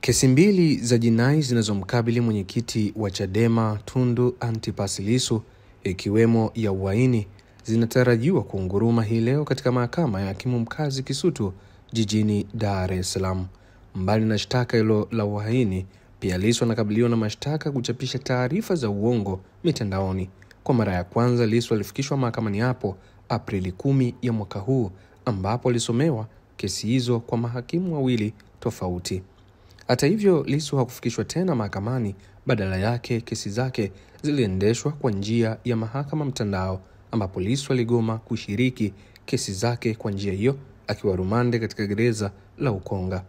Kesi mbili za jinai zinazomkabili mwenyekiti wa Chadema Tundu Antipas Lissu, ikiwemo ya uhaini, zinatarajiwa kuunguruma hii leo katika mahakama ya hakimu mkazi Kisutu jijini Dar es Salaam. Mbali na shtaka hilo la uhaini, pia Lissu anakabiliwa na mashtaka kuchapisha taarifa za uongo mitandaoni. Kwa mara ya kwanza Lissu alifikishwa mahakamani hapo Aprili 10 ya mwaka huu, ambapo alisomewa kesi hizo kwa mahakimu wawili tofauti. Hata hivyo, Lissu hakufikishwa tena mahakamani. Badala yake kesi zake ziliendeshwa kwa njia ya mahakama mtandao, ambapo Lissu aligoma kushiriki kesi zake kwa njia hiyo akiwa rumande katika gereza la Ukonga.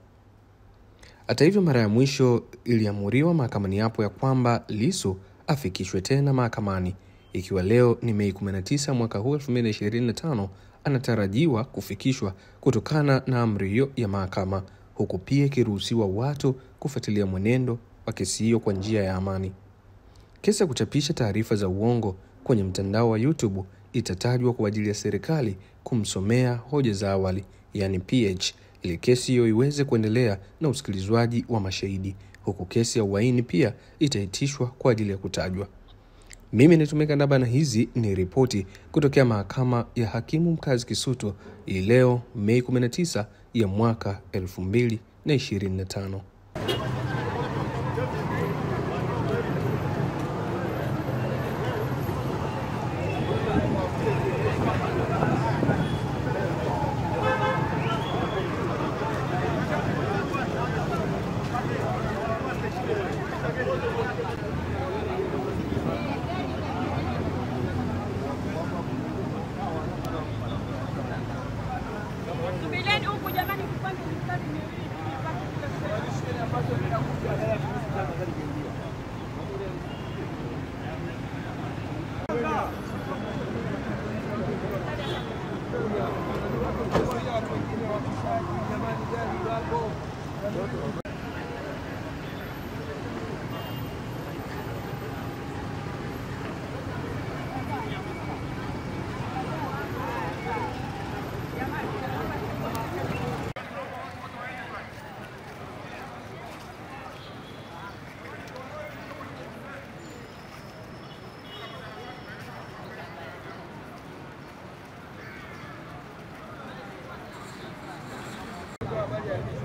Hata hivyo, mara ya mwisho iliamuriwa mahakamani hapo ya kwamba Lissu afikishwe tena mahakamani. Ikiwa leo ni Mei 19 mwaka huu 2025, anatarajiwa kufikishwa kutokana na amri hiyo ya mahakama, huku pia ikiruhusiwa watu kufuatilia mwenendo wa kesi hiyo kwa njia ya amani. Kesi ya kuchapisha taarifa za uongo kwenye mtandao wa YouTube itatajwa kwa ajili ya serikali kumsomea hoja za awali, yani PH, ili kesi hiyo iweze kuendelea na usikilizwaji wa mashahidi, huku kesi ya uhaini pia itaitishwa kwa ajili ya kutajwa. Mimi nitumeka Ndaba na hizi ni ripoti kutokea mahakama ya hakimu mkazi Kisutu leo Mei 19 ya mwaka 2025. Yeah.